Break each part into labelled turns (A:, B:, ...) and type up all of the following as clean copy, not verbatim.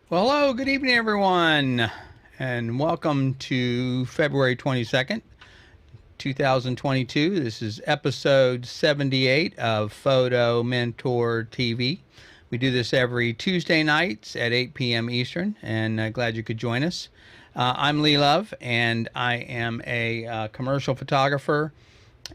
A: Well, hello, good evening, everyone, and welcome to February 22nd, 2022. This is episode 78 of Photo Mentor TV. We do this every Tuesday nights at 8 p.m. Eastern, and glad you could join us. I'm Lee Love, and I am a commercial photographer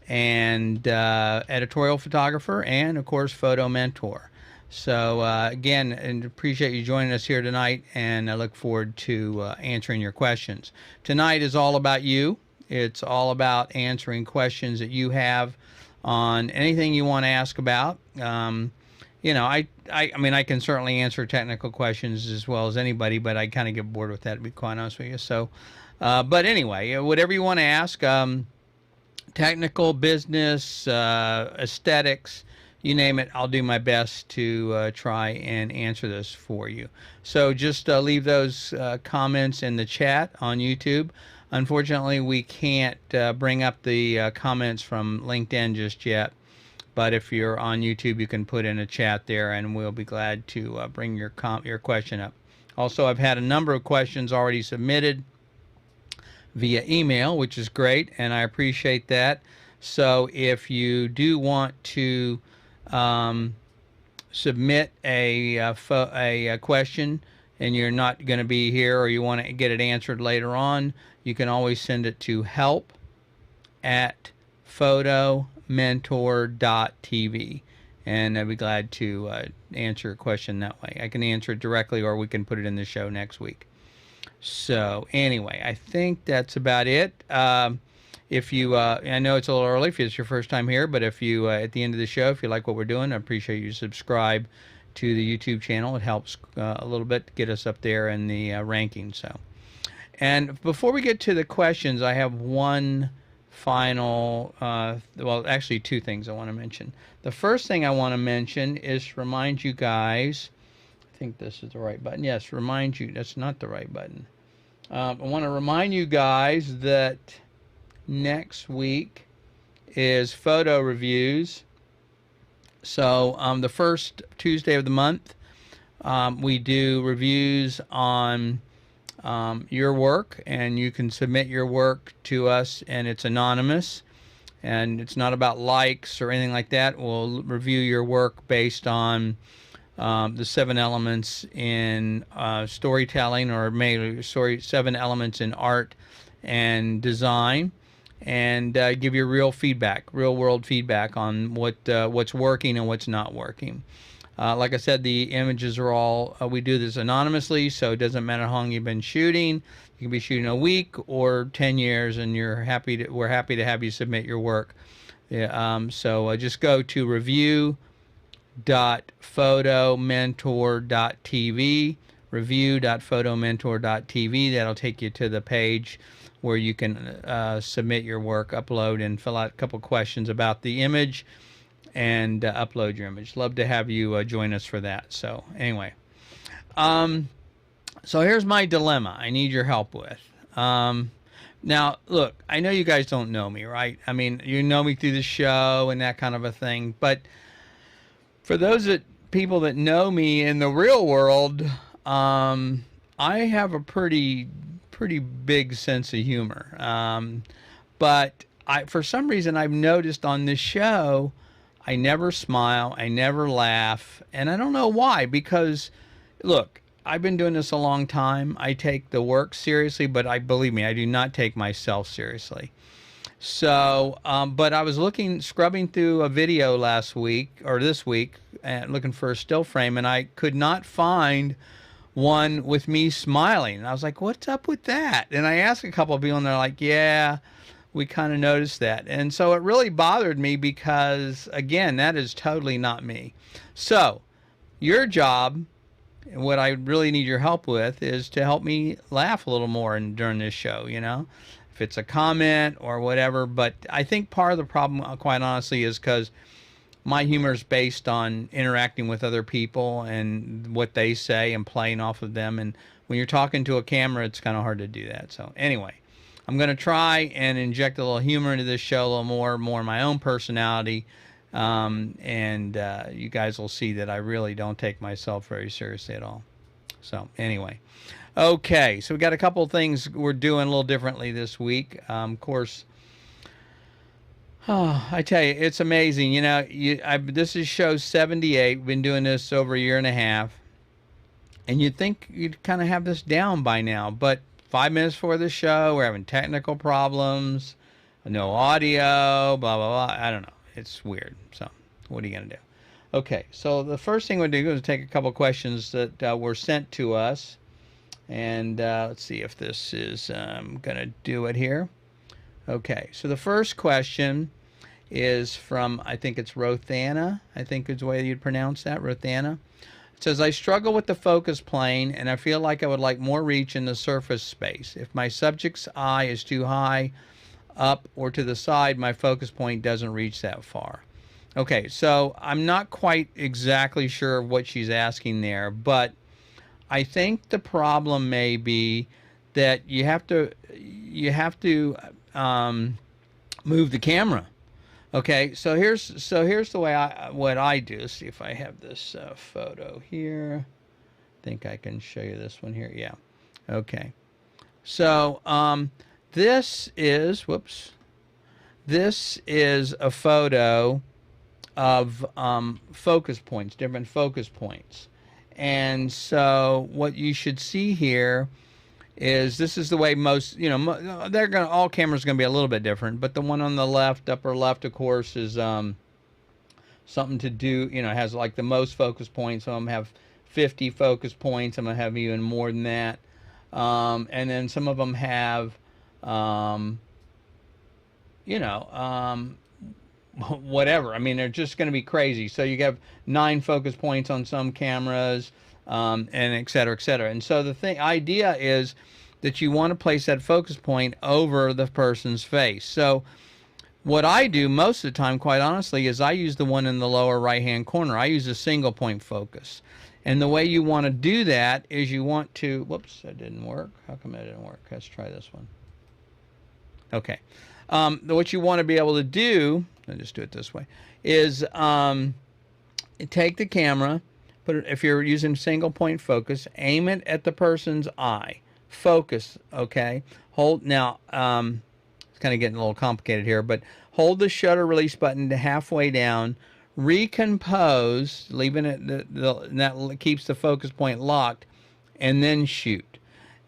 A: and editorial photographer, and of course, photo mentor. So again, and appreciate you joining us here tonight, and I look forward to answering your questions. Tonight is all about you. It's all about answering questions that you have on anything you want to ask about. I mean, I can certainly answer technical questions as well as anybody, but I kind of get bored with that, to be quite honest with you. So, but anyway, whatever you want to ask. Technical, business, aesthetics, you name it, I'll do my best to try and answer this for you. So just leave those comments in the chat on YouTube. Unfortunately, we can't bring up the comments from LinkedIn just yet. But if you're on YouTube, you can put in a chat there, and we'll be glad to bring your question up. Also, I've had a number of questions already submitted via email, which is great, and I appreciate that. So if you do want to submit a question and you're not going to be here, or you want to get it answered later on, you can always send it to help@photomentor.tv, and I'd be glad to answer a question that way. I can answer it directly, or we can put it in the show next week. So anyway, I think that's about it. If you, I know it's a little early if it's your first time here, but if you, at the end of the show, if you like what we're doing, I appreciate you subscribe to the YouTube channel. It helps a little bit to get us up there in the rankings. So, and before we get to the questions, I have one final, well, actually two things I want to mention. The first thing I want to mention is to remind you guys. I think this is the right button. Yes, remind you. That's not the right button. I want to remind you guys that next week is photo reviews. So the first Tuesday of the month, we do reviews on your work, and you can submit your work to us, and it's anonymous, and it's not about likes or anything like that. We'll review your work based on the 7 elements in storytelling, or maybe seven elements in art and design, and give you real feedback, real world feedback on what's working and what's not working. Like I said, the images are all, we do this anonymously, so it doesn't matter how long you've been shooting. You can be shooting a week or 10 years, and we're happy to have you submit your work. Yeah, so just go to review.photomentor.tv, that'll take you to the page where you can submit your work, upload, and fill out a couple questions about the image, and upload your image. Love to have you join us for that. So anyway, so here's my dilemma I need your help with. Now, look, I know you guys don't know me, right? I mean, you know me through the show and that kind of a thing, but for those people that know me in the real world, I have a pretty big sense of humor. But for some reason, I've noticed on this show, I never smile, I never laugh, and I don't know why. Because, look, I've been doing this a long time. I take the work seriously, but believe me, I do not take myself seriously. So, but I was scrubbing through a video last week or this week, and looking for a still frame, and I could not find one with me smiling. And I was like, what's up with that? And I asked a couple of people, and they're like, yeah, we kind of noticed that. And so it really bothered me because, again, that is totally not me. So your job, and what I really need your help with, is to help me laugh a little more during this show, if it's a comment or whatever. But I think part of the problem, quite honestly, is because my humor is based on interacting with other people and what they say and playing off of them. And when you're talking to a camera, it's kind of hard to do that. So anyway, I'm going to try and inject a little humor into this show, a little more my own personality. And you guys will see that I really don't take myself very seriously at all. So anyway, okay, so we got a couple of things we're doing a little differently this week. Of course, oh, I tell you, it's amazing. You know, this is show 78. We've been doing this over a year and a half, and you'd think you'd kind of have this down by now, but 5 minutes before the show, we're having technical problems, no audio, blah blah blah. I don't know. It's weird. So, what are you gonna do? Okay, so the first thing we'll do is take a couple questions that were sent to us, and let's see if this is gonna do it here. Okay, so the first question is from, I think it's Rothana, I think is the way you'd pronounce that, Rothana. It says, I struggle with the focus plane and I feel like I would like more reach in the surface space. If my subject's eye is too high up or to the side, my focus point doesn't reach that far. Okay, so I'm not quite exactly sure what she's asking there, but I think the problem may be that you have to move the camera. Okay, so here's the way what I do. See if I have this photo here. I think I can show you this one here. Yeah. Okay. So this is This is a photo of focus points, different focus points, and so what you should see here is this is the way most, you know, all cameras are going to be a little bit different, but the one on the left, upper left, of course, is something to do, you know, it has like the most focus points. Some of them have 50 focus points, some of them have even more than that, and then some of them have whatever. I mean, they're just going to be crazy. So you have 9 focus points on some cameras, and et cetera, et cetera. And so the idea is that you want to place that focus point over the person's face. So what I do most of the time, quite honestly, is I use the one in the lower right-hand corner. I use a single point focus. And the way you want to do that is you want to, whoops, that didn't work. How come that didn't work? Let's try this one. Okay. What you want to be able to do, I'll just do it this way, is take the camera, put it, if you're using single point focus, aim it at the person's eye. Focus, okay? Hold, now, it's kind of getting a little complicated here, but hold the shutter release button to halfway down, recompose, leaving it, that keeps the focus point locked, and then shoot.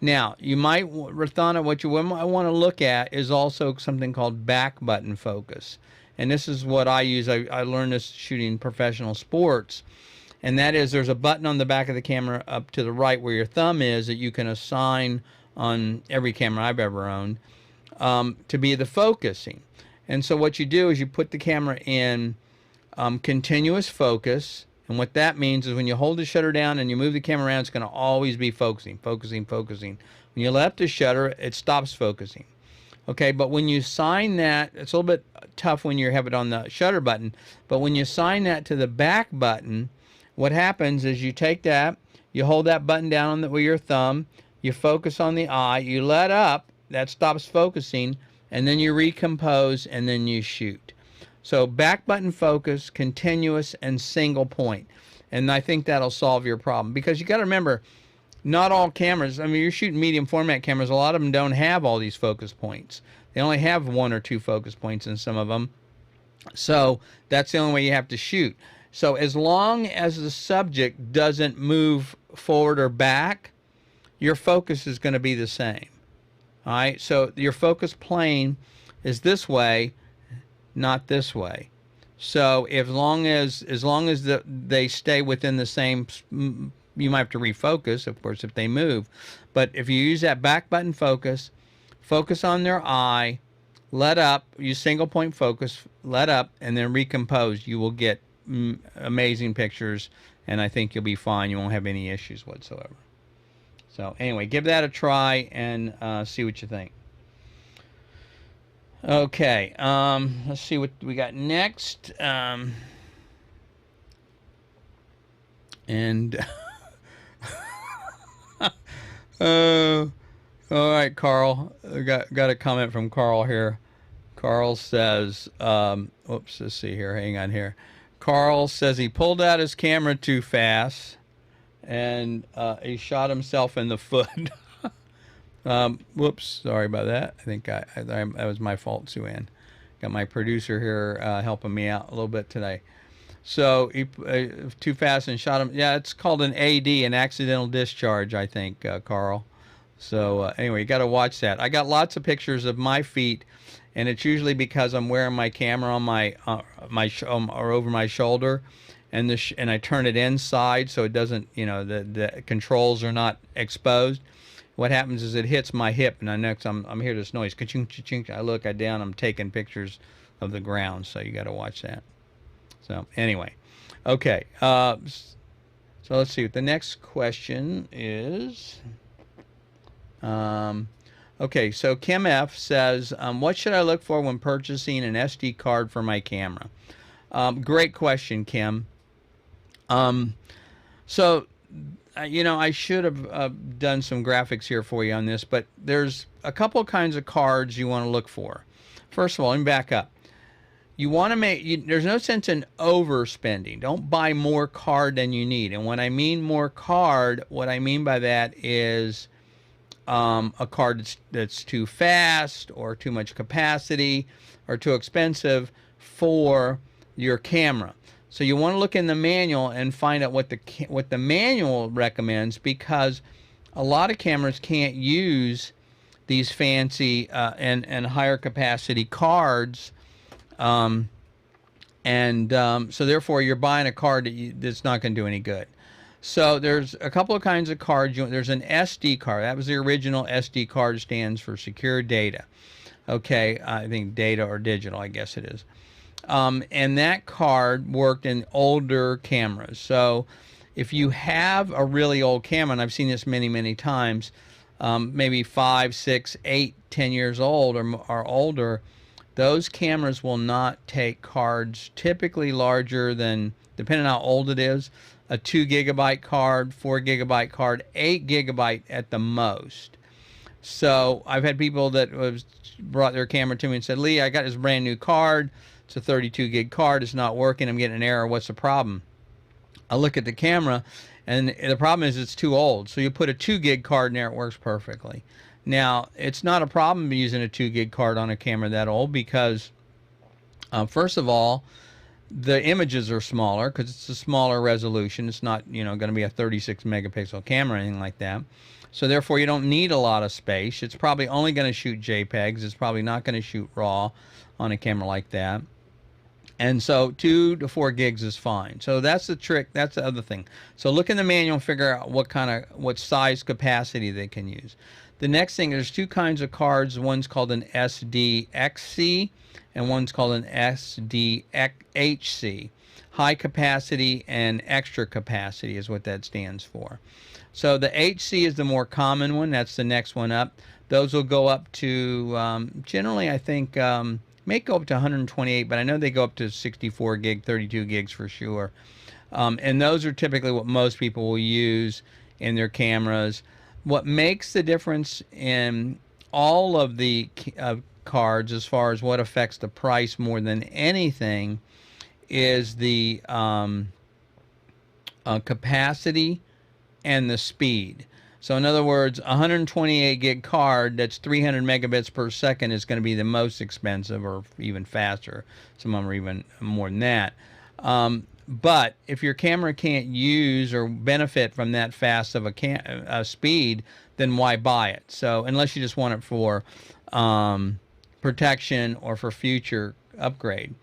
A: Now, you might, Rathana, what you might want to look at is also something called back button focus. And this is what I use. I learned this shooting professional sports. And that is, there's a button on the back of the camera up to the right where your thumb is that you can assign on every camera I've ever owned to be the focusing. And so what you do is you put the camera in continuous focus. And what that means is when you hold the shutter down and you move the camera around, it's going to always be focusing, focusing, focusing. When you let the shutter, it stops focusing. Okay, but when you sign that, it's a little bit tough when you have it on the shutter button, but when you sign that to the back button, what happens is you take that, you hold that button down with your thumb, you focus on the eye, you let up, that stops focusing, and then you recompose, and then you shoot. So back button focus, continuous, and single point. And I think that'll solve your problem. Because you got to remember, not all cameras, I mean, you're shooting medium format cameras, a lot of them don't have all these focus points. They only have 1 or 2 focus points in some of them. So that's the only way you have to shoot. So as long as the subject doesn't move forward or back, your focus is going to be the same. All right, so your focus plane is this way, not this way. So as long as they stay within the same, you might have to refocus, of course, if they move. But if you use that back button focus, focus on their eye, let up, use single point focus, let up, and then recompose, you will get amazing pictures, and I think you'll be fine. You won't have any issues whatsoever. So anyway, give that a try and see what you think. Okay, let's see what we got next. All right, Carl. I got a comment from Carl here. Carl says, oops, let's see here. Hang on here. Carl says he pulled out his camera too fast and he shot himself in the foot. Whoops, sorry about that. I think that was my fault, Sue Ann. Got my producer here helping me out a little bit today. So he too fast and shot him. Yeah, it's called an AD, an accidental discharge, I think, Carl. So anyway, you got to watch that. I got lots of pictures of my feet, and it's usually because I'm wearing my camera on or over my shoulder, and and I turn it inside so it doesn't, the controls are not exposed. What happens is it hits my hip, and I'm hear this noise, ka-ching, ka-ching. I look down, I'm taking pictures of the ground, so you got to watch that. So anyway, okay. So let's see. The next question is, okay. So Kim F says, what should I look for when purchasing an SD card for my camera? Great question, Kim. So I should have done some graphics here for you on this, but there's a couple of kinds of cards you want to look for. First of all, let me back up. You want to there's no sense in overspending. Don't buy more card than you need. And when I mean more card, what I mean by that is a card that's too fast or too much capacity or too expensive for your camera. So you want to look in the manual and find out what the manual recommends, because a lot of cameras can't use these fancy and higher capacity cards, so therefore you're buying a card that's not going to do any good. So there's a couple of kinds of cards. There's an SD card. That was the original. SD card stands for secure data. Okay, I think data or digital, I guess it is. And that card worked in older cameras. So if you have a really old camera, and I've seen this many, many times, maybe 5, 6, 8, 10 years old or older, those cameras will not take cards typically larger than, depending on how old it is, a 2 gigabyte card, 4 gigabyte card, 8 gigabyte at the most. So I've had people that brought their camera to me and said, Lee, I got this brand new card. It's a 32 gig card. It's not working. I'm getting an error. What's the problem? I look at the camera, and the problem is it's too old. So you put a 2 gig card in there, it works perfectly. Now, it's not a problem using a 2 gig card on a camera that old, because first of all, the images are smaller because it's a smaller resolution. It's not, going to be a 36 megapixel camera or anything like that. So therefore, you don't need a lot of space. It's probably only going to shoot JPEGs. It's probably not going to shoot RAW on a camera like that. And so 2 to 4 gigs is fine. So that's the trick. That's the other thing. So look in the manual and figure out what size capacity they can use. The next thing, there's 2 kinds of cards. One's called an SDXC and one's called an SDHC. High capacity and extra capacity is what that stands for. So the HC is the more common one. That's the next one up. Those will go up to, generally I think, may go up to 128, but I know they go up to 64 gig, 32 gigs for sure. And those are typically what most people will use in their cameras. What makes the difference in all of the cards, as far as what affects the price more than anything, is the capacity and the speed. So in other words, a 128 gig card that's 300 megabits per second is going to be the most expensive, or even faster. Some of them are even more than that. But if your camera can't use or benefit from that fast of a speed, then why buy it? So unless you just want it for protection or for future upgrade.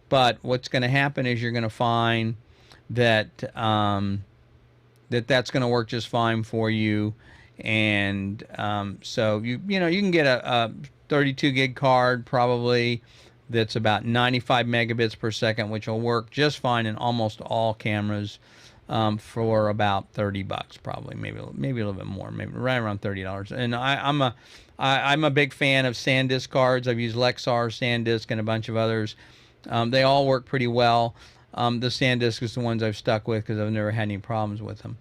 A: But what's going to happen is you're going to find that that's going to work just fine for you. And so you can get a 32 gig card probably that's about 95 megabits per second, which will work just fine in almost all cameras for about $30 probably, maybe a little bit more, maybe right around $30. And I'm a big fan of SanDisk cards. I've used Lexar, SanDisk, and a bunch of others. They all work pretty well. The SanDisk is the ones I've stuck with because I've never had any problems with them.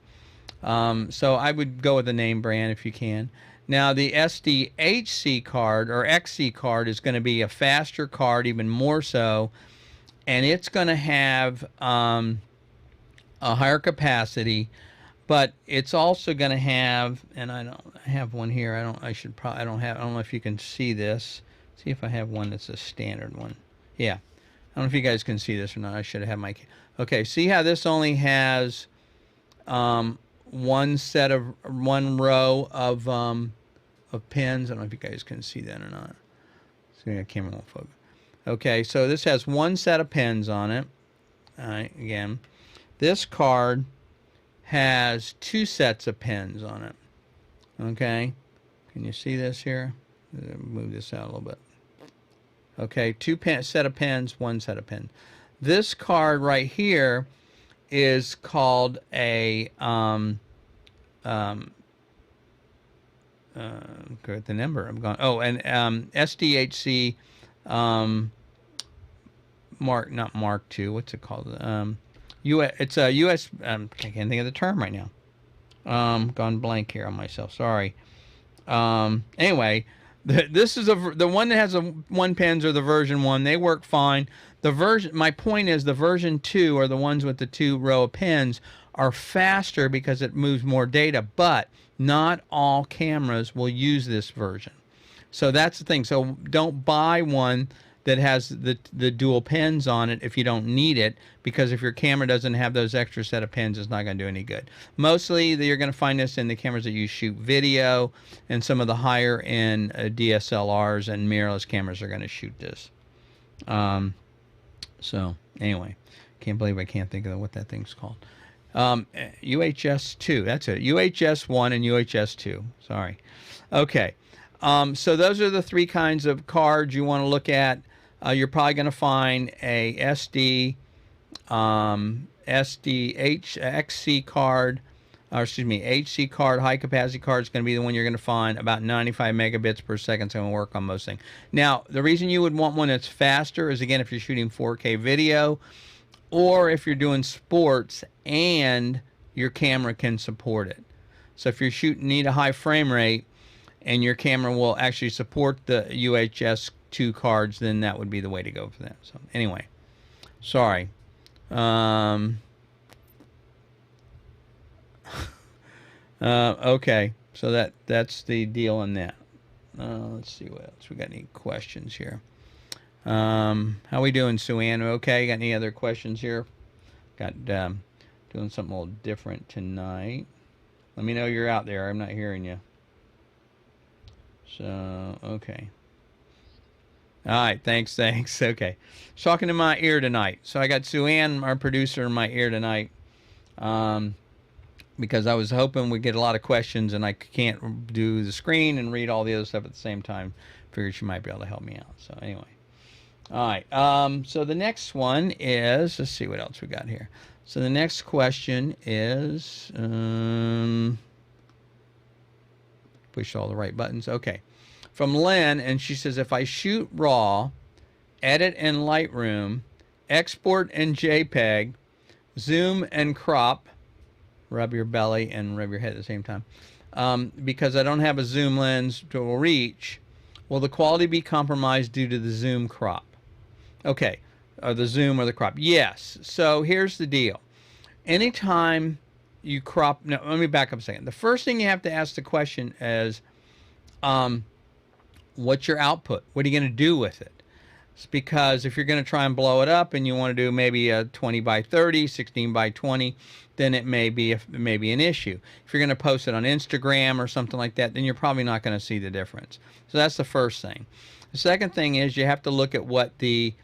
A: So I would go with the name brand if you can. Now the SDHC card or XC card is going to be a faster card, even more so, and it's going to have a higher capacity, But it's also going to have, and I have one here. I don't know if you can see this. See if I have one that's a standard one. Yeah. I don't know if you guys can see this or not. I should have my, okay. See how this only has, one row of pins. I don't know if you guys can see that or not. See, I camera won't focus. Okay. So this has one set of pins on it. All right. Again, this card has two sets of pins on it. Okay, can you see this here? Move this out a little bit. Okay, set of pins, one set of pins. This card right here is called a good the number I'm going. Oh, and SDHC not Mark II. What's it called? It's a US. I can't think of the term right now. Gone blank here on myself. Sorry. Anyway, this is the one that has one pins, or the version 1. They work fine. My point is, the version 2, or the ones with the 2 row of pins, are faster because it moves more data. But not all cameras will use this version. So that's the thing. So don't buy one that has the dual pins on it if you don't need it, because if your camera doesn't have those extra set of pins, it's not going to do any good. Mostly you're going to find this in the cameras that you shoot video, and some of the higher end DSLRs and mirrorless cameras are going to shoot this. So anyway, can't believe I can't think of what that thing's called. UHS 2, that's it. UHS 1 and UHS 2. Sorry. Okay. So those are the 3 kinds of cards you want to look at. You're probably going to find a XC card, or excuse me, HC card, high capacity card is going to be the one you're going to find. About 95 megabits per second. So going to work on most things. Now, the reason you would want one that's faster is, again, if you're shooting 4K video, or if you're doing sports and your camera can support it. So if you're need a high frame rate, and your camera will actually support the UHS 2 cards, then that would be the way to go for that. So anyway, sorry. Okay, so that's the deal on that. Let's see what else we got. Any questions here? How we doing, Sue Ann? Okay, got any other questions here? Got doing something a little different tonight. Let me know you're out there. I'm not hearing you. So, okay. All right, thanks. Okay. Talking in my ear tonight. So I got Sue Ann, our producer, in my ear tonight, because I was hoping we'd get a lot of questions, and I can't do the screen and read all the other stuff at the same time. Figured she might be able to help me out. So anyway. All right. So the next one is, let's see what else we got here. So the next question is, push all the right buttons. Okay. From Lynn, and she says, if I shoot RAW, edit in Lightroom, export in JPEG, zoom and crop, rub your belly and rub your head at the same time, because I don't have a zoom lens to reach, will the quality be compromised due to the zoom crop? Okay, or the zoom or the crop. Yes. So here's the deal. Anytime you crop, no, let me back up a second. The first thing you have to ask the question is, what's your output? What are you going to do with it? It's because if you're going to try and blow it up and you want to do maybe a 20 by 30, 16 by 20, then it may be an issue. If you're going to post it on Instagram or something like that, then you're probably not going to see the difference. So that's the first thing. The second thing is you have to look at what the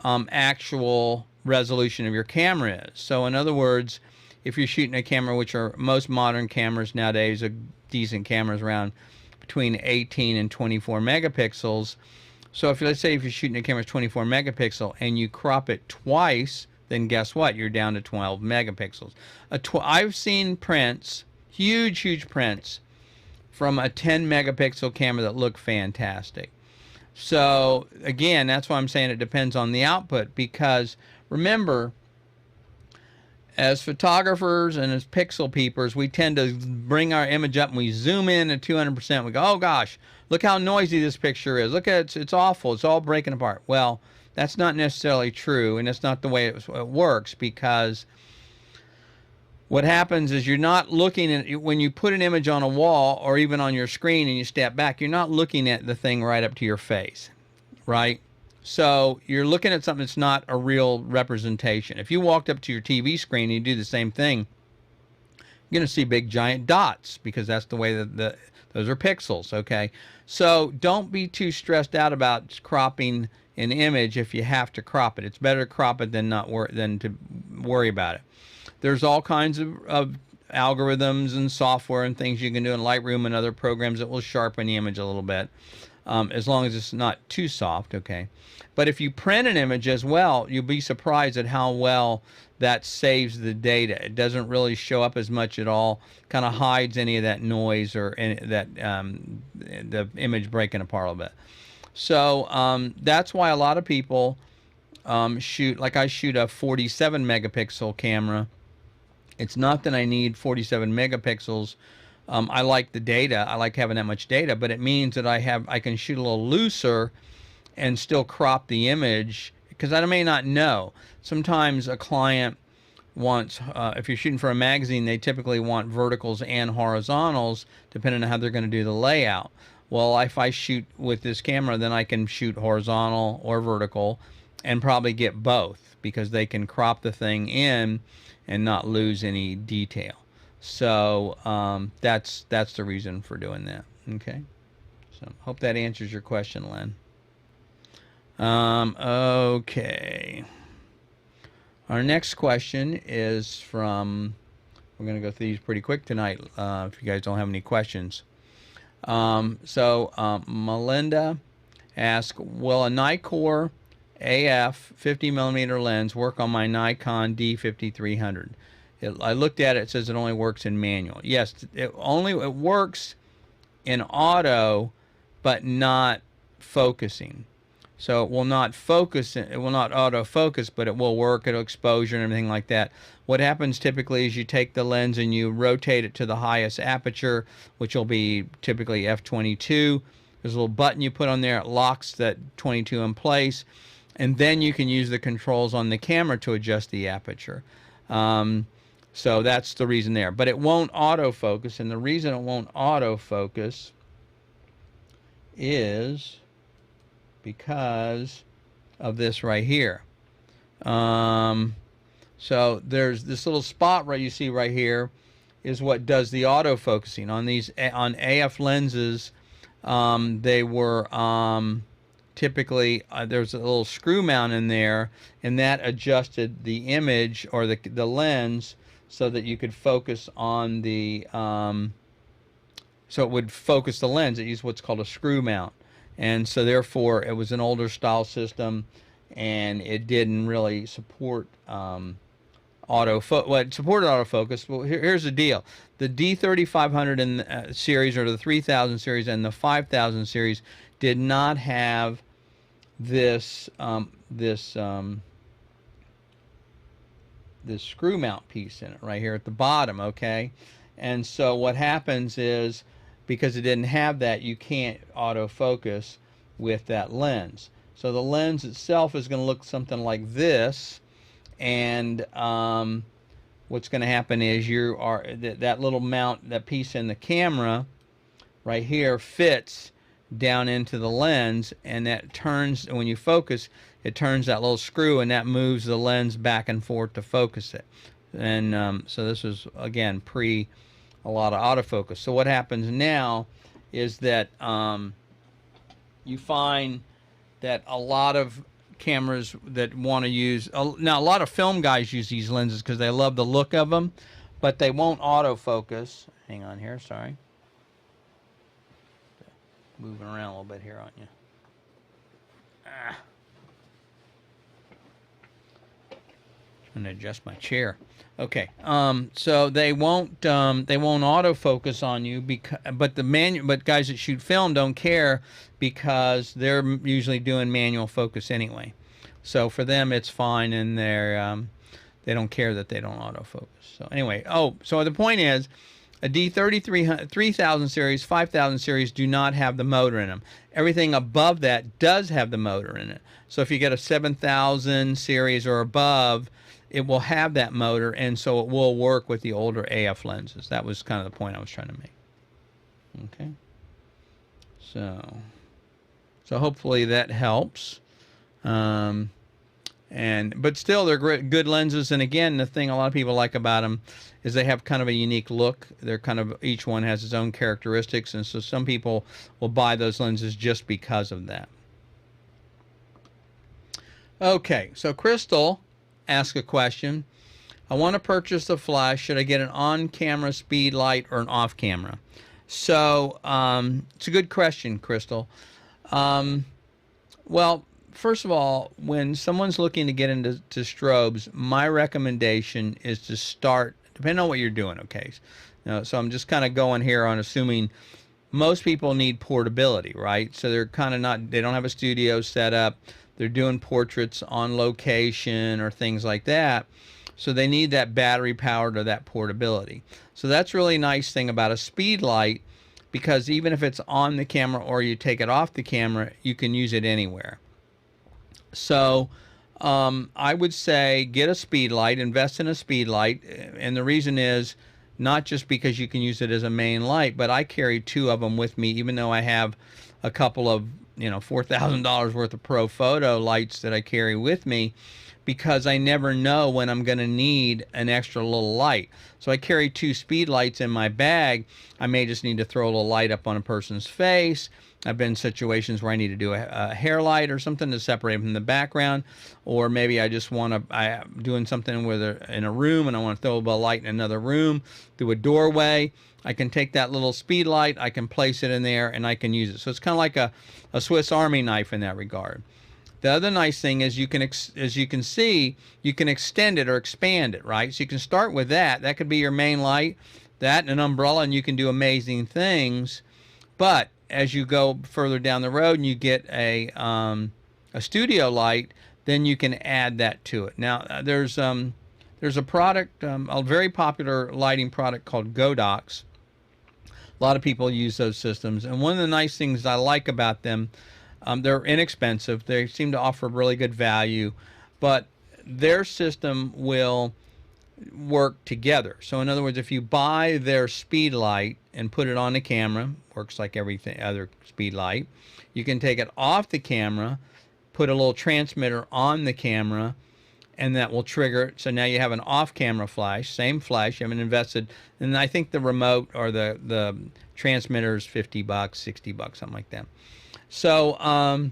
A: actual resolution of your camera is. So in other words, if you're shooting a camera, which are most modern cameras nowadays, are decent cameras around between 18 and 24 megapixels. So let's say if you're shooting a camera with 24 megapixel and you crop it twice, then guess what? You're down to 12 megapixels. I've seen prints, huge prints, from a 10 megapixel camera that look fantastic. So again, that's why I'm saying it depends on the output, because remember, as photographers and as pixel peepers, we tend to bring our image up and we zoom in at 200%. We go, oh gosh, look how noisy this picture is. Look at it's awful. It's all breaking apart. Well, that's not necessarily true, and that's not the way it works, because what happens is you're not looking at, when you put an image on a wall or even on your screen and you step back, you're not looking at the thing right up to your face, right? So you're looking at something that's not a real representation. If you walked up to your TV screen and you do the same thing, you're going to see big giant dots because that's the way that those are pixels, okay? So don't be too stressed out about cropping an image if you have to crop it. It's better to crop it than than to worry about it. There's all kinds of algorithms and software and things you can do in Lightroom and other programs that will sharpen the image a little bit, as long as it's not too soft, okay? But if you print an image as well, you'll be surprised at how well that saves the data. It doesn't really show up as much at all, kind of hides any of that noise or any, that the image breaking apart a little bit. So that's why a lot of people shoot, like I shoot a 47 megapixel camera. It's not that I need 47 megapixels. I like the data. I like having that much data, but it means that I can shoot a little looser and still crop the image, because I may not know. Sometimes a client wants, if you're shooting for a magazine, they typically want verticals and horizontals depending on how they're going to do the layout. Well, if I shoot with this camera, then I can shoot horizontal or vertical and probably get both, because they can crop the thing in and not lose any detail. So that's the reason for doing that. Okay, so hope that answers your question, Len. Okay, our next question is from, we're going to go through these pretty quick tonight if you guys don't have any questions. Melinda asked, will a Nikkor AF 50 millimeter lens work on my Nikon D5300? I looked at it, it says it only works in manual. Yes, it works in auto, but not focusing. So it will not focus, it will not autofocus, but it will work at exposure and everything like that. What happens typically is you take the lens and you rotate it to the highest aperture, which will be typically f22. There's a little button you put on there, it locks that 22 in place, and then you can use the controls on the camera to adjust the aperture. So that's the reason there. But it won't autofocus, and the reason it won't autofocus is because of this right here. So there's this little spot right you see right here is what does the autofocusing. On these, on AF lenses, they were typically there's a little screw mount in there, and that adjusted the image or the lens so that you could focus on the so it would focus the lens. It used what's called a screw mount, and so therefore it was an older style system, and it didn't really support well, it supported autofocus. Well, here's the deal: the D3500 in series, or the 3000 series and the 5000 series, did not have this this screw mount piece in it right here at the bottom, okay? And so what happens is, because it didn't have that, you can't autofocus with that lens. So the lens itself is going to look something like this, and what's going to happen is that little mount, that piece in the camera right here, fits down into the lens, and that turns, when you focus, it turns that little screw, and that moves the lens back and forth to focus it. And so this is, again, pre a lot of autofocus. So what happens now is that you find that a lot of cameras that want to use, now a lot of film guys use these lenses because they love the look of them, but they won't autofocus. Hang on here, sorry. Moving around a little bit here, aren't you? I'm gonna adjust my chair. Okay, so they won't autofocus on you, but guys that shoot film don't care, because they're usually doing manual focus anyway. So for them it's fine, and they don't care that they don't autofocus. So anyway, so the point is A D30 3000 series, 5000 series do not have the motor in them. Everything above that does have the motor in it. So if you get a 7000 series or above, it will have that motor, and so it will work with the older AF lenses. That was kind of the point I was trying to make. Okay. So hopefully that helps. But still, they're good lenses. And again, the thing a lot of people like about them is they have kind of a unique look. They're kind of, each one has its own characteristics, and so some people will buy those lenses just because of that. Okay, so Crystal asked a question. I want to purchase the flash. Should I get an on-camera speed light or an off-camera? So it's a good question, Crystal. Well, first of all, when someone's looking to get into strobes, my recommendation is to start, depending on what you're doing, okay? So I'm just kind of going here on assuming most people need portability, right? So they're kind of not, they don't have a studio set up. They're doing portraits on location or things like that. So they need that battery powered or that portability. So that's really nice thing about a speed light, because even if it's on the camera or you take it off the camera, you can use it anywhere. So I would say get a speed light, invest in a speed light. And the reason is not just because you can use it as a main light, but I carry 2 of them with me, even though I have a couple of, $4,000 worth of Pro Photo lights that I carry with me, because I never know when I'm going to need an extra little light. So I carry 2 speed lights in my bag. I may just need to throw a little light up on a person's face. I've been in situations where I need to do a hair light or something to separate from the background, or maybe I just want to, I'm doing something in a room and I want to throw a light in another room through a doorway. I can take that little speed light, I can place it in there, and I can use it. So it's kind of like a Swiss Army knife in that regard. The other nice thing is you can, as you can see, you can extend it or expand it, right? So you can start with that. That could be your main light, that and an umbrella, and you can do amazing things. But as you go further down the road and you get a studio light, then you can add that to it. Now, there's a product, a very popular lighting product called Godox. A lot of people use those systems, and one of the nice things I like about them, they're inexpensive. They seem to offer really good value, but their system will work together. So in other words, if you buy their speed light and put it on the camera, works like everything other speed light. You can take it off the camera, put a little transmitter on the camera, and that will trigger it. So now you have an off-camera flash, same flash. You haven't invested, and I think the remote or the transmitter is $50, $60, something like that. So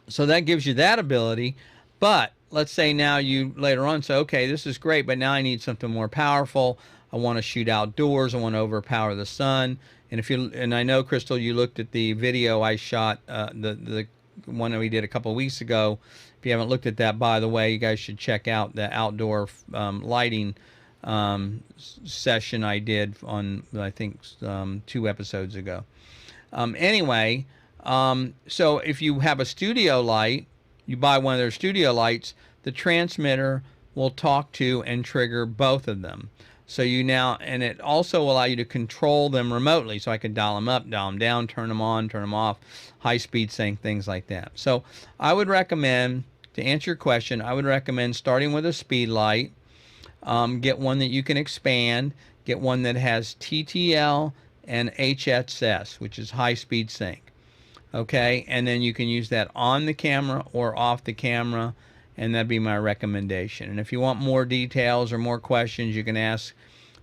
A: so that gives you that ability. But let's say now you later on say, okay, this is great, but now I need something more powerful. I want to shoot outdoors. I want to overpower the sun. And I know, Crystal, you looked at the video I shot, the one that we did a couple of weeks ago. If you haven't looked at that, by the way, you guys should check out the outdoor lighting session I did on, I think, 2 episodes ago. Anyway, so if you have a studio light, you buy one of their studio lights, the transmitter will talk to and trigger both of them. So you now, and it also will allow you to control them remotely. So I can dial them up, dial them down, turn them on, turn them off, high speed sync, things like that. So I would recommend, to answer your question, I would recommend starting with a speed light. Get one that you can expand. Get one that has TTL and HSS, which is high speed sync. Okay, and then you can use that on the camera or off the camera, and that'd be my recommendation. And if you want more details or more questions, you can ask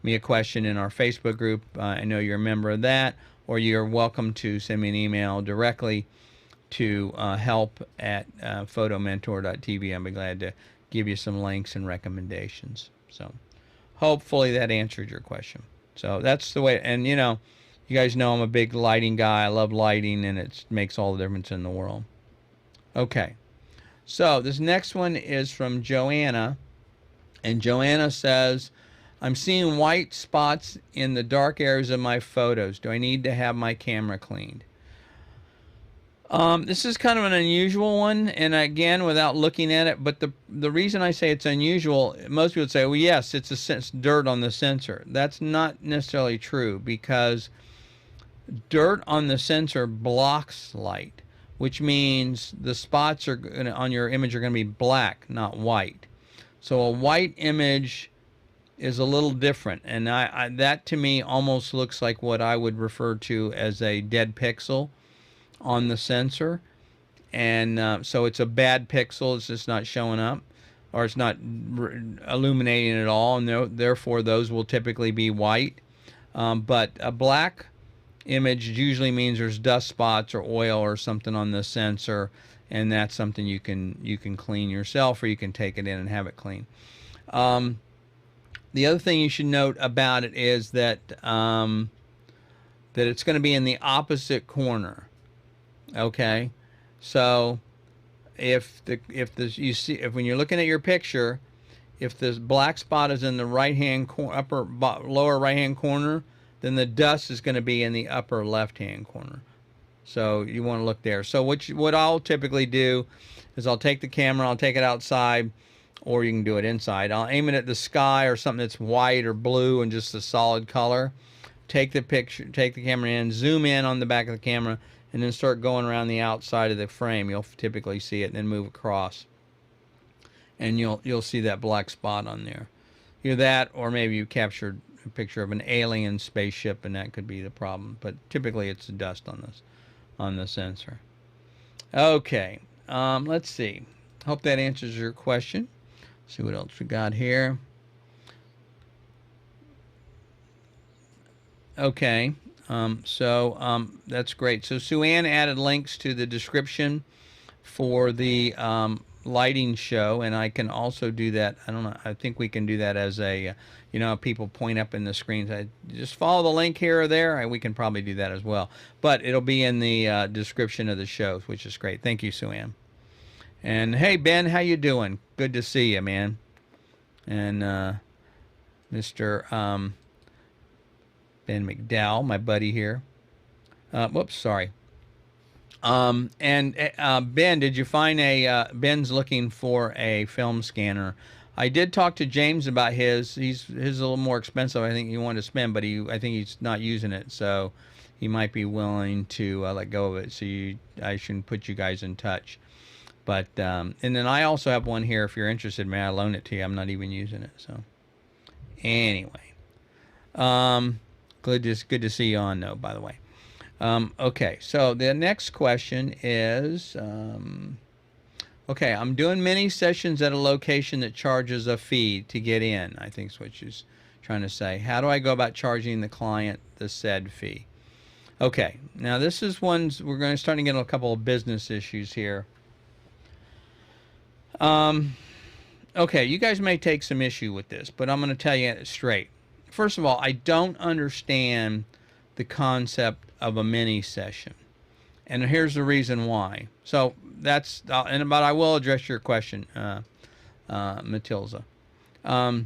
A: me a question in our Facebook group. I know you're a member of that, or you're welcome to send me an email directly to help@photomentor.tv. I'll be glad to give you some links and recommendations. So hopefully that answered your question. So that's the way, and you guys know I'm a big lighting guy. I love lighting, and it makes all the difference in the world. Okay, so this next one is from Joanna, and Joanna says, I'm seeing white spots in the dark areas of my photos. Do I need to have my camera cleaned? This is kind of an unusual one, and again, without looking at it, but the reason I say it's unusual, most people would say, well, yes, it's dirt on the sensor. That's not necessarily true because dirt on the sensor blocks light, which means the spots on your image are going to be black, not white. So a white image is a little different, and that to me almost looks like what I would refer to as a dead pixel on the sensor. And so it's a bad pixel. It's just not showing up, or it's not illuminating at all, and therefore those will typically be white. But a black image usually means there's dust spots or oil or something on the sensor, and that's something you can clean yourself, or you can take it in and have it clean. The other thing you should note about it is that that it's going to be in the opposite corner. Okay, so if when you're looking at your picture, if the black spot is in the lower right hand corner, then the dust is going to be in the upper left hand corner. So you want to look there. So what I'll typically do is I'll take the camera, I'll take it outside, or you can do it inside. I'll aim it at the sky or something that's white or blue and just a solid color. Take the camera in, zoom in on the back of the camera, and then start going around the outside of the frame. You'll typically see it, and then move across, and you'll see that black spot on there. Either that, or maybe you captured a picture of an alien spaceship, and that could be the problem. But typically, it's dust on the sensor. Okay, let's see. Hope that answers your question. See what else we got here. Okay. That's great. So Sue Ann added links to the description for the lighting show, and I can also do that. I don't know. I think we can do that as a, people point up in the screens. I just follow the link here or there. We can probably do that as well. But it'll be in the description of the show, which is great. Thank you, Sue Ann. And hey, Ben, how you doing? Good to see you, man. And Mr. Ben McDowell, my buddy here. Whoops, sorry. Ben, did you find Ben's looking for a film scanner. I did talk to James about his. His is a little more expensive, I think, he wanted to spend, but I think he's not using it, so he might be willing to let go of it. So I should put you guys in touch. But and then I also have one here. If you're interested, may I loan it to you? I'm not even using it. So anyway, good to see you on, though, by the way. Okay, so the next question is, okay, I'm doing mini sessions at a location that charges a fee to get in, I think is what she's trying to say. How do I go about charging the client the said fee? Okay, now this is we're going to start to get a couple of business issues here. Okay, you guys may take some issue with this, but I'm going to tell you it straight. First of all, I don't understand the concept of a mini session, and here's the reason why. So but I will address your question, Matilda. A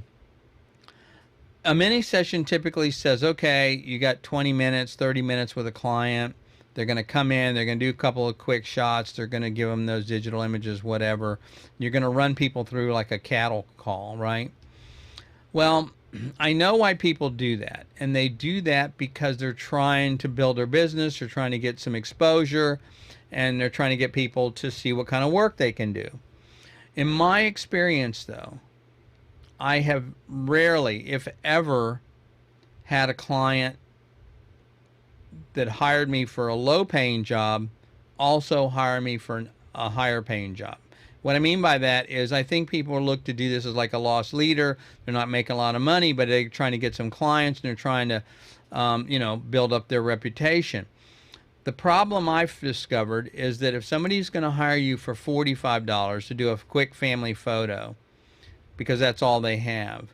A: mini session typically says, okay, you got 20 minutes, 30 minutes with a client. They're going to come in, they're going to do a couple of quick shots, they're going to give them those digital images, whatever. You're going to run people through like a cattle call, right? Well, I know why people do that, and they do that because they're trying to build their business, they're trying to get some exposure, and they're trying to get people to see what kind of work they can do. In my experience, though, I have rarely, if ever, had a client that hired me for a low-paying job also hire me for a higher-paying job. What I mean by that is I think people look to do this as like a lost leader. They're not making a lot of money, but they're trying to get some clients, and they're trying to, build up their reputation. The problem I've discovered is that if somebody's going to hire you for $45 to do a quick family photo, because that's all they have,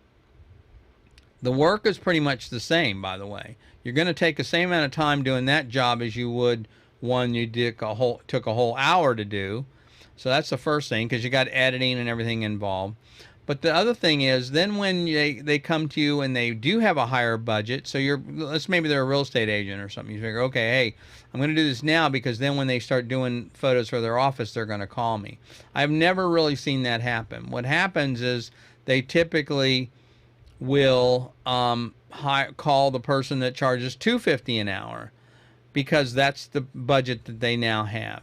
A: the work is pretty much the same, by the way. You're going to take the same amount of time doing that job as you would one you took a whole hour to do. So that's the first thing, because you got editing and everything involved. But the other thing is, then when they come to you and they do have a higher budget, so maybe they're a real estate agent or something. You figure, okay, hey, I'm going to do this now because then when they start doing photos for their office, they're going to call me. I've never really seen that happen. What happens is they typically will call the person that charges $250 an hour because that's the budget that they now have.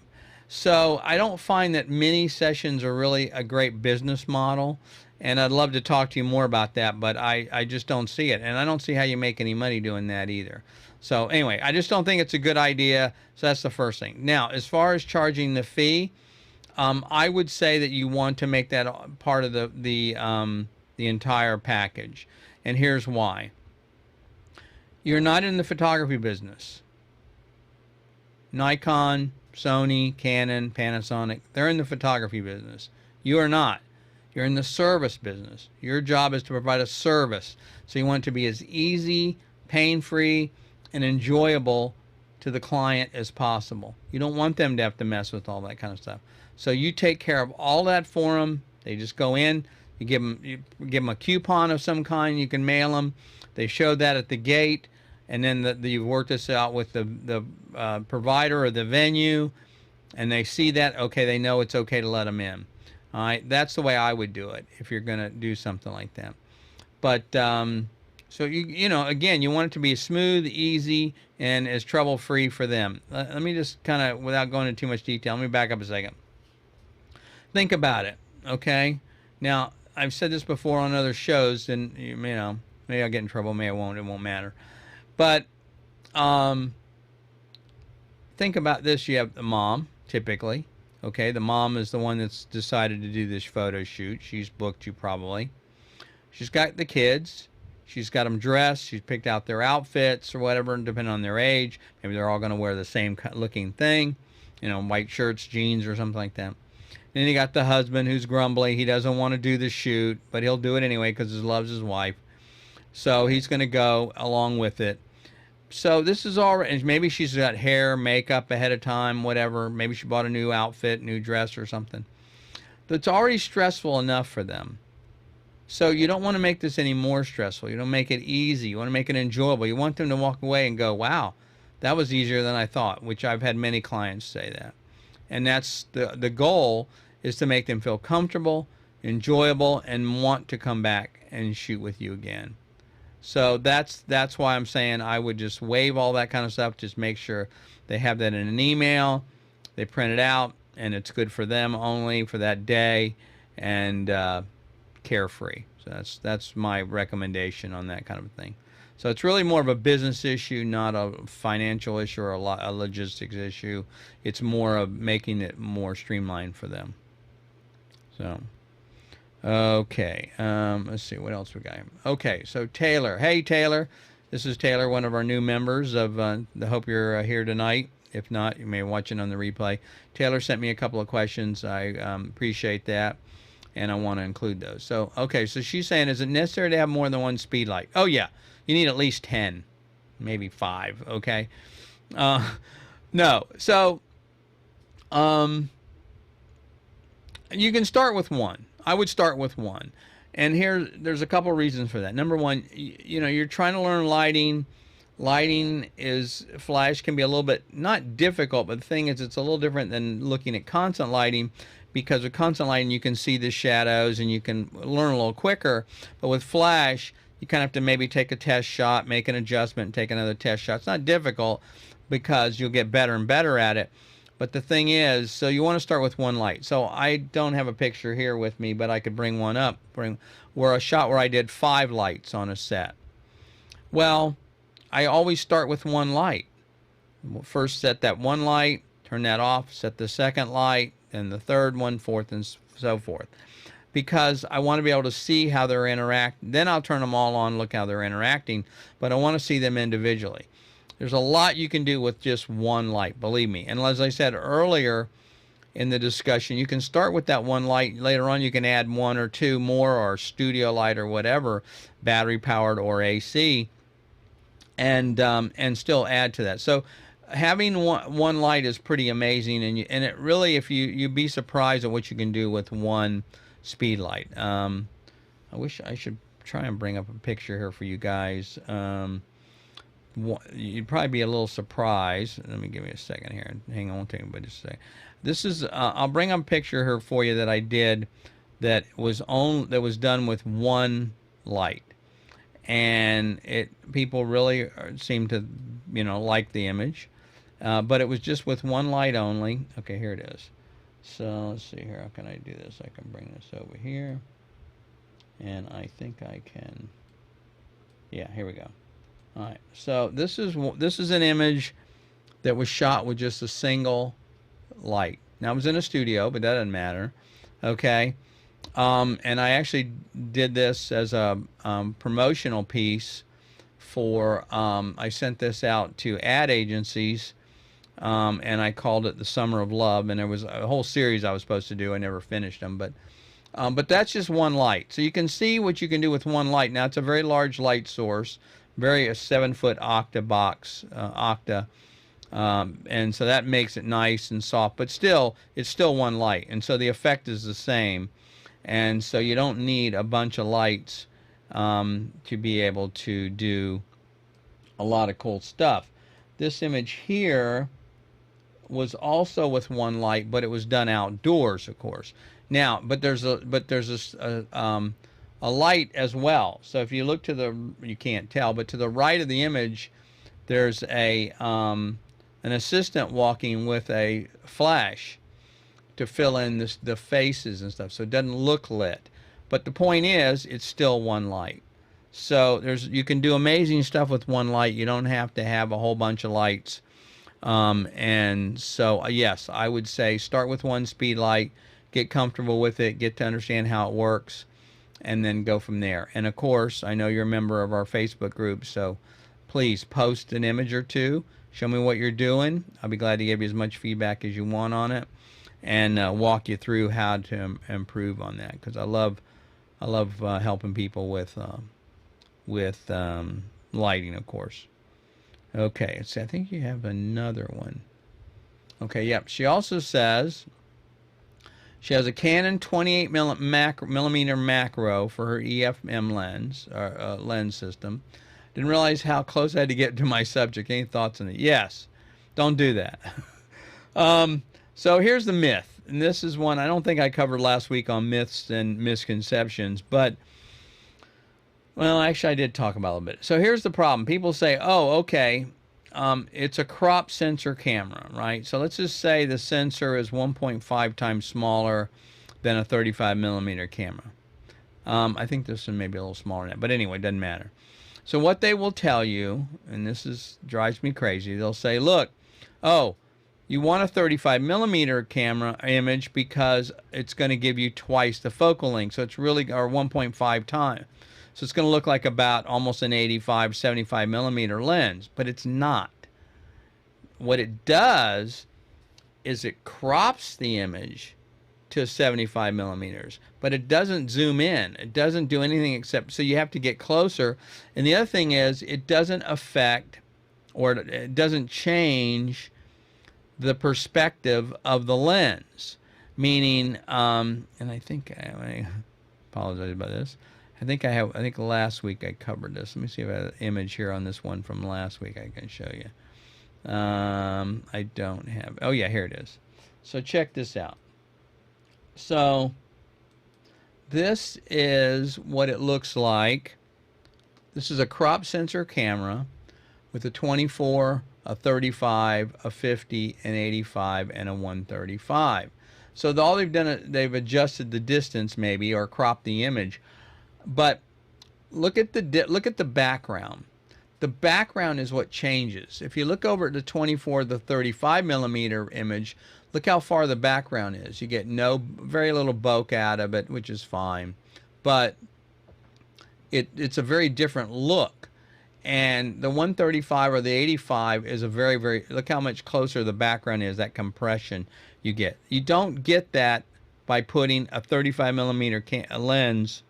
A: So I don't find that mini sessions are really a great business model, and I'd love to talk to you more about that, but I just don't see it, and I don't see how you make any money doing that either. So anyway, I just don't think it's a good idea. So that's the first thing. Now, as far as charging the fee, I would say that you want to make that part of the entire package, and here's why. You're not in the photography business. Nikon, Sony, Canon, Panasonic, they're in the photography business. You are not. You're in the service business. Your job is to provide a service. So you want it to be as easy, pain-free, and enjoyable to the client as possible. You don't want them to have to mess with all that kind of stuff. So you take care of all that for them. They just go in, you give them a coupon of some kind, you can mail them. They show that at the gate, and then you've worked this out with the provider or the venue, and they see that, okay, they know it's okay to let them in. All right, that's the way I would do it if you're going to do something like that. But so you know, again, you want it to be smooth, easy, and as trouble-free for them. Let me just kind of, without going into too much detail, let me back up a second. Think about it, okay? Now, I've said this before on other shows, and you know, maybe I'll get in trouble, maybe I won't. It won't matter. But think about this. You have the mom, typically. Okay, the mom is the one that's decided to do this photo shoot. She's booked you probably. She's got the kids. She's got them dressed. She's picked out their outfits or whatever, depending on their age. Maybe they're all going to wear the same looking thing, you know, white shirts, jeans, or something like that. And then you got the husband who's grumbly. He doesn't want to do the shoot, but he'll do it anyway because he loves his wife. So he's going to go along with it. So this is all right. And maybe she's got hair, makeup ahead of time, whatever. Maybe she bought a new outfit, new dress or something. That's already stressful enough for them. So you don't want to make this any more stressful. You don't make it easy. You want to make it enjoyable. You want them to walk away and go, wow, that was easier than I thought, which I've had many clients say that. And that's the goal, is to make them feel comfortable, enjoyable, and want to come back and shoot with you again. So that's why I'm saying I would just waive all that kind of stuff. Just make sure they have that in an email, they print it out, and it's good for them only for that day, and carefree. So that's my recommendation on that kind of thing. So it's really more of a business issue, not a financial issue or a logistics issue. It's more of making it more streamlined for them. So. Okay, let's see what else we got. Okay, so Taylor. Hey, Taylor. This is Taylor, one of our new members of I hope you're here tonight. If not, you may watch it on the replay. Taylor sent me a couple of questions. I appreciate that, and I want to include those. So, okay, so she's saying, is it necessary to have more than one speed light? Oh, yeah. You need at least 10, maybe 5, okay? No. So, you can start with one. I would start with one. And there's a couple reasons for that. Number one, you know, you're trying to learn lighting. Flash can be a little bit, not difficult, but the thing is it's a little different than looking at constant lighting, because with constant lighting you can see the shadows and you can learn a little quicker. But with flash, you kind of have to maybe take a test shot, make an adjustment, and take another test shot. It's not difficult because you'll get better and better at it. But the thing is, so you want to start with one light. So I don't have a picture here with me, but I could bring one up. A shot where I did 5 lights on a set. Well, I always start with one light. First set that one light, turn that off, set the second light, and the third one, fourth, and so forth. Because I want to be able to see how they're interacting. Then I'll turn them all on, look how they're interacting. But I want to see them individually. There's a lot you can do with just one light, believe me. And as I said earlier in the discussion, you can start with that one light. Later on, you can add 1 or 2 more, or studio light or whatever, battery powered or AC, and still add to that. So having one light is pretty amazing, and it really, if you'd be surprised at what you can do with one speed light. I wish I should try and bring up a picture here for you guys. You'd probably be a little surprised. Let me give me a second here. Hang on to me, but just a second. This is I'll bring up a picture here for you that I did that was done with one light, and people really seem to like the image, but it was just with one light only. Okay, here it is. So let's see here. How can I do this? I can bring this over here, and I think I can. Yeah, here we go. All right, so this is an image that was shot with just a single light. Now, it was in a studio, but that doesn't matter. Okay, and I actually did this as a promotional piece for. I sent this out to ad agencies, and I called it the Summer of Love. And there was a whole series I was supposed to do. I never finished them, but that's just one light. So you can see what you can do with one light. Now, it's a very large light source. A 7-foot octa box, and so that makes it nice and soft, but still, it's still one light, and so the effect is the same, and so you don't need a bunch of lights to be able to do a lot of cool stuff. This image here was also with one light, but it was done outdoors, of course. Now, but there's a light as well. So if you look to you can't tell, but to the right of the image, there's an assistant walking with a flash to fill in the faces and stuff, so it doesn't look lit. But the point is, it's still one light. So you can do amazing stuff with one light. You don't have to have a whole bunch of lights. And so yes, I would say start with one speed light, get comfortable with it, get to understand how it works, and then go from there. And of course, I know you're a member of our Facebook group, so please post an image or two. Show me what you're doing. I'll be glad to give you as much feedback as you want on it, and walk you through how to improve on that. Because I love helping people with lighting, of course. Okay, so I think you have another one. Okay, yep. She also says she has a Canon 28 millimeter macro for her EFM lens, lens system. Didn't realize how close I had to get to my subject. Any thoughts on it? Yes. Don't do that. So here's the myth. And this is one I don't think I covered last week on myths and misconceptions. But, well, actually I did talk about it a little bit. So here's the problem. People say, oh, okay, it's a crop sensor camera, right? So let's just say the sensor is 1.5 times smaller than a 35 millimeter camera. I think this one may be a little smaller than that. But anyway, it doesn't matter. So what they will tell you, and this drives me crazy, they'll say, look, oh, you want a 35 millimeter camera image because it's going to give you twice the focal length. So it's really, or 1.5 times. So it's going to look like about almost an 85, 75 millimeter lens, but it's not. What it does is it crops the image to 75 millimeters, but it doesn't zoom in. It doesn't do anything except, so you have to get closer. And the other thing is, it doesn't affect, or it doesn't change the perspective of the lens. Meaning, and I think, I apologize about this. I think last week I covered this. Let me see if I have an image here on this one from last week I can show you. I don't have, oh yeah, here it is. So check this out. So this is what it looks like. This is a crop sensor camera with a 24, a 35, a 50, an 85, and a 135. So all they've done, they've adjusted the distance maybe, or cropped the image. But look at the background. The background is what changes. If you look over at the 24, the 35 millimeter image, look how far the background is. You get very little bokeh out of it, which is fine. But it's a very different look. And the 135 or the 85 is a very, very, look how much closer the background is, that compression you get. You don't get that by putting a 35 millimeter lens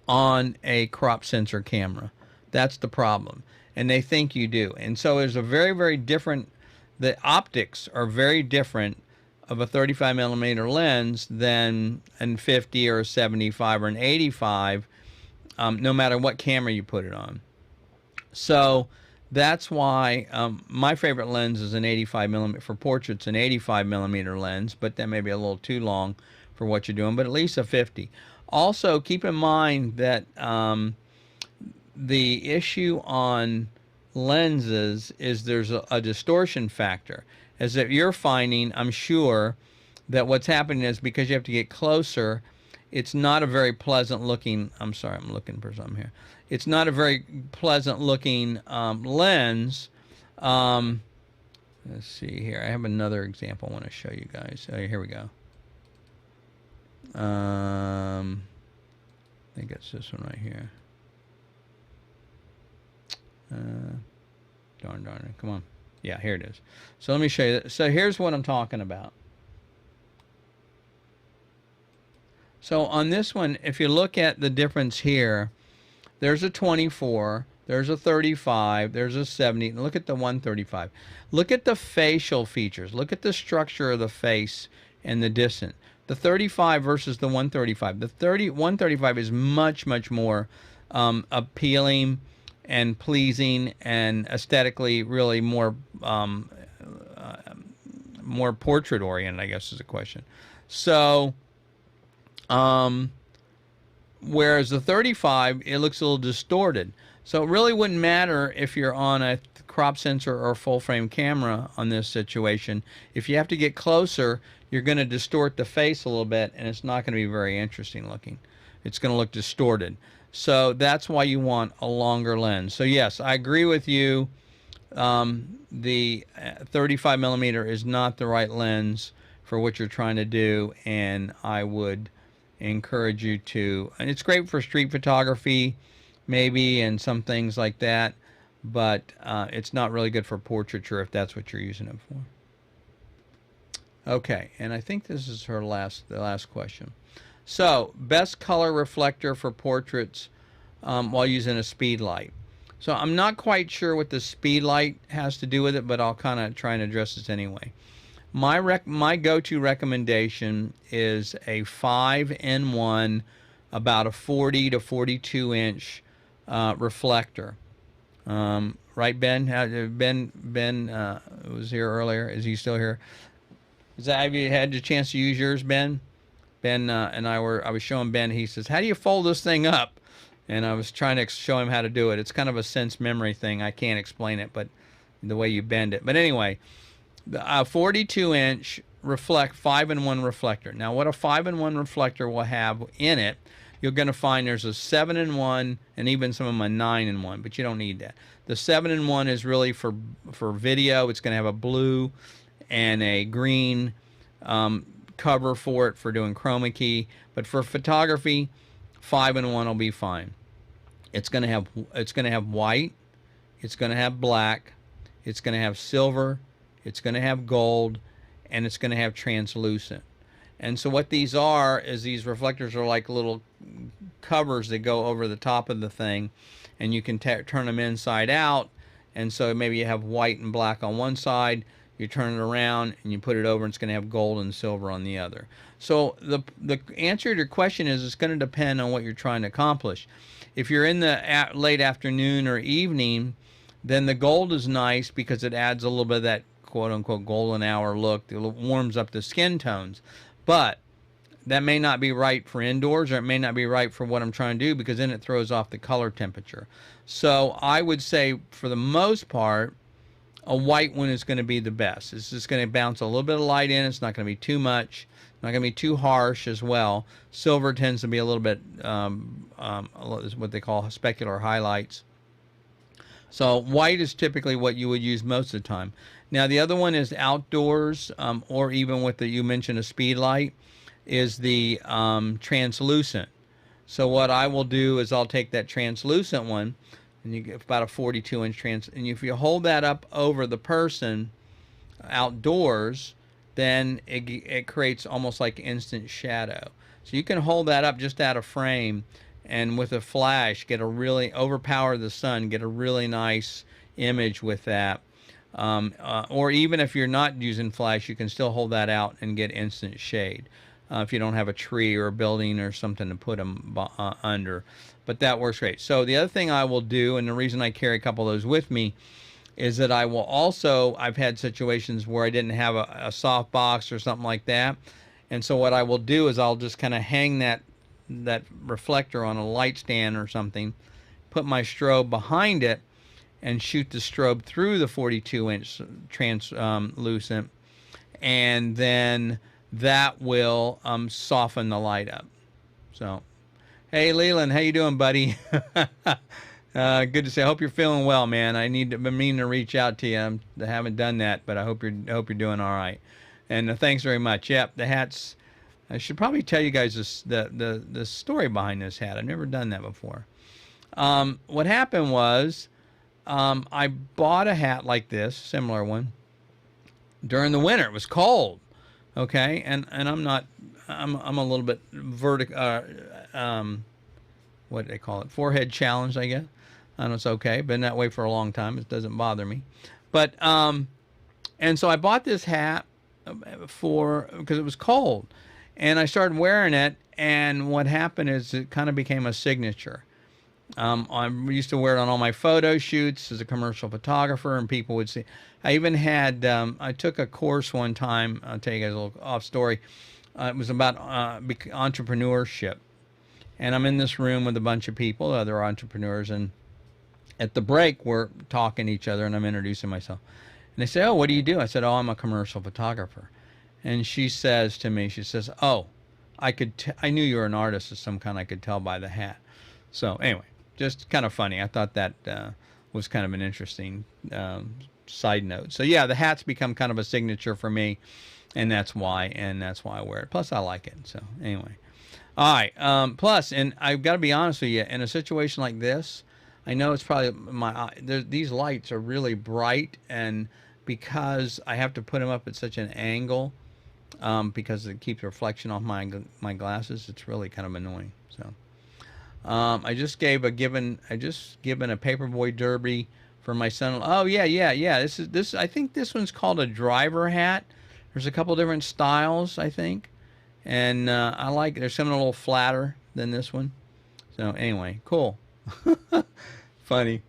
A: on a crop sensor camera. That's the problem. And they think you do. And so there's a very, very different, the optics are very different of a 35 millimeter lens than a 50 or a 75 or an 85, no matter what camera you put it on. So that's why my favorite lens is an 85 millimeter for portraits, an 85 millimeter lens, but that may be a little too long for what you're doing, but at least a 50. Also, keep in mind that the issue on lenses is there's a distortion factor. As that you're finding, I'm sure, that what's happening is because you have to get closer, it's not a very pleasant looking, I'm sorry, I'm looking for something here. It's not a very pleasant looking lens. Let's see here. I have another example I want to show you guys. Here we go. I think it's this one right here. Darn it. Come on. Yeah, here it is. So let me show you that. So here's what I'm talking about. So on this one, if you look at the difference here, there's a 24, there's a 35, there's a 70. Look at the 135. Look at the facial features. Look at the structure of the face and the distance. The 35 versus the 135. The 135 is much, much more appealing and pleasing and aesthetically really more more portrait oriented, I guess is the question. So whereas the 35, it looks a little distorted. So it really wouldn't matter if you're on a crop sensor or full frame camera on this situation. If you have to get closer, you're going to distort the face a little bit, and it's not going to be very interesting looking. It's going to look distorted. So that's why you want a longer lens. So yes, I agree with you. The 35 millimeter is not the right lens for what you're trying to do, and I would encourage you to, and it's great for street photography maybe and some things like that, but it's not really good for portraiture if that's what you're using it for. Okay, and I think this is the last question. So, best color reflector for portraits while using a speedlight. So I'm not quite sure what the speedlight has to do with it, but I'll kind of try and address this anyway. My go-to recommendation is a 5-in-1, about a 40 to 42 inch reflector. Right, Ben? Ben was here earlier. Is he still here? Have you had the chance to use yours, Ben? Ben and I was showing Ben. He says, "How do you fold this thing up?" And I was trying to show him how to do it. It's kind of a sense memory thing. I can't explain it, but the way you bend it. But anyway, a 42 inch 5-in-1 reflector. Now, what a 5-in-1 reflector will have in it, you're going to find there's a 7-in-1 and even some of them a 9-in-1, but you don't need that. The 7-in-1 is really for video. It's going to have a blue and a green cover for it for doing chroma key, but for photography, 5-in-1 will be fine. It's going to have white, it's going to have black, it's going to have silver, it's going to have gold, and it's going to have translucent. And so what these are is these reflectors are like little covers that go over the top of the thing, and you can turn them inside out. And so maybe you have white and black on one side, you turn it around and you put it over, and it's going to have gold and silver on the other. So the answer to your question is it's going to depend on what you're trying to accomplish. If you're in the late afternoon or evening, then the gold is nice because it adds a little bit of that quote-unquote golden hour look. It warms up the skin tones. But that may not be right for indoors, or it may not be right for what I'm trying to do, because then it throws off the color temperature. So I would say, for the most part, a white one is going to be the best. It's just going to bounce a little bit of light in. It's not going to be too much. Not going to be too harsh as well. Silver tends to be a little bit what they call specular highlights. So white is typically what you would use most of the time. Now the other one is outdoors, or even with you mentioned a speed light, is the translucent. So what I will do is I'll take that translucent one, and you get about a 42 inch and if you hold that up over the person outdoors, then it creates almost like instant shadow. So you can hold that up just out of frame, and with a flash overpower the sun, get a really nice image with that. Or even if you're not using flash, you can still hold that out and get instant shade if you don't have a tree or a building or something to put them under. But that works great. So the other thing I will do, and the reason I carry a couple of those with me, is that I will also, I've had situations where I didn't have a soft box or something like that. And so what I will do is I'll just kind of hang that reflector on a light stand or something, put my strobe behind it, and shoot the strobe through the 42-inch translucent, and then that will soften the light up. So, hey Leland, how you doing, buddy? Good to see. I hope you're feeling well, man. I mean to reach out to you. I haven't done that, but I hope you're doing all right. And thanks very much. Yep, the hats. I should probably tell you guys the story behind this hat. I've never done that before. What happened was I bought a hat like this, similar one, during the winter. It was cold, okay, and I'm a little bit what do they call it? Forehead challenged, I guess. I know it's okay. Been that way for a long time. It doesn't bother me. But and so I bought this hat because it was cold, and I started wearing it. And what happened is it kind of became a signature. I used to wear it on all my photo shoots as a commercial photographer, and people would see. I even had I took a course one time. I'll tell you guys a little off story. It was about entrepreneurship. And I'm in this room with a bunch of people, other entrepreneurs, and at the break, we're talking to each other, and I'm introducing myself. And they say, "Oh, what do you do?" I said, "Oh, I'm a commercial photographer." And she says to me, she says, "Oh, I knew you were an artist of some kind. I could tell by the hat." So anyway, just kind of funny. I thought that was kind of an interesting side note. So yeah, the hat's become kind of a signature for me, and that's why I wear it. Plus, I like it. So anyway. All right. Plus, and I've got to be honest with you, in a situation like this, I know it's probably these lights are really bright, and because I have to put them up at such an angle, because it keeps reflection off my glasses, it's really kind of annoying. So, I just given a Paperboy Derby for my son. Oh yeah. This. I think this one's called a driver hat. There's a couple different styles, I think. And I like it. There's something a little flatter than this one. So anyway, cool. Funny.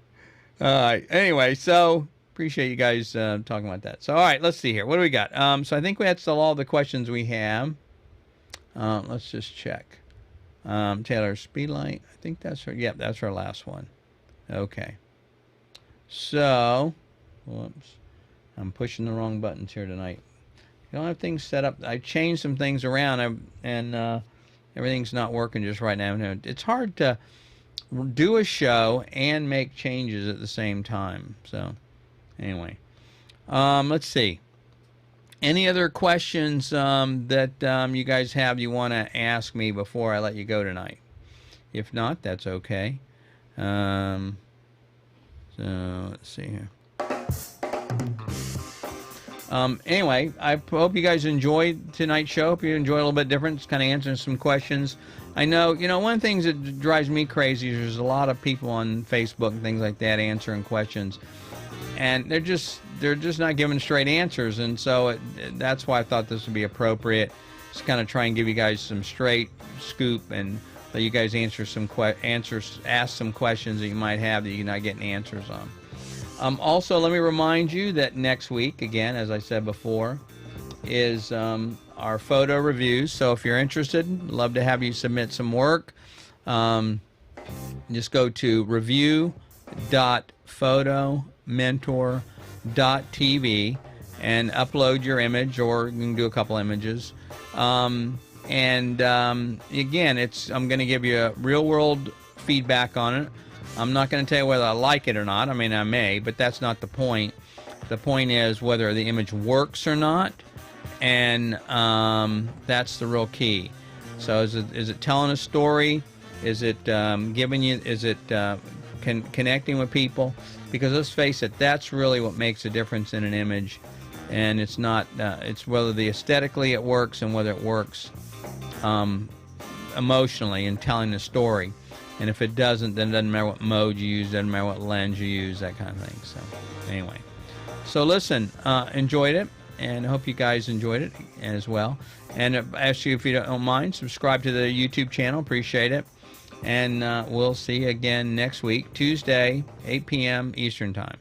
A: All right. Anyway, so appreciate you guys talking about that. So all right, let's see here. What do we got? So I think that's all the questions we have. Let's just check. Taylor, speedlight. I think that's her. Yep, that's our last one. Okay. So, whoops. I'm pushing the wrong buttons here tonight. You don't have things set up. I changed some things around, and everything's not working just right now. It's hard to do a show and make changes at the same time. So, anyway, let's see. Any other questions that you guys have you want to ask me before I let you go tonight? If not, that's okay. So let's see here. Anyway, I hope you guys enjoyed tonight's show. Hope you enjoyed a little bit different. It's kind of answering some questions. I know, one of the things that drives me crazy is there's a lot of people on Facebook and things like that answering questions, and they're just not giving straight answers. And so that's why I thought this would be appropriate. Just kind of try and give you guys some straight scoop and let you guys ask some questions that you might have that you're not getting answers on. Also, let me remind you that next week, again, as I said before, is our photo reviews. So if you're interested, love to have you submit some work. Just go to review.photomentor.tv and upload your image, or you can do a couple images. Again, I'm going to give you a real-world feedback on it. I'm not going to tell you whether I like it or not. I mean, I may, but that's not the point. The point is whether the image works or not, and that's the real key. So is it telling a story? Is it giving you? Is it connecting with people? Because let's face it, that's really what makes a difference in an image, and it's not. It's whether aesthetically it works and whether it works emotionally in telling the story. And if it doesn't, then it doesn't matter what mode you use, doesn't matter what lens you use, that kind of thing. So, anyway. So listen, enjoyed it, and I hope you guys enjoyed it as well. And I ask you, if you don't mind, subscribe to the YouTube channel. Appreciate it. And we'll see you again next week, Tuesday, 8 p.m. Eastern Time.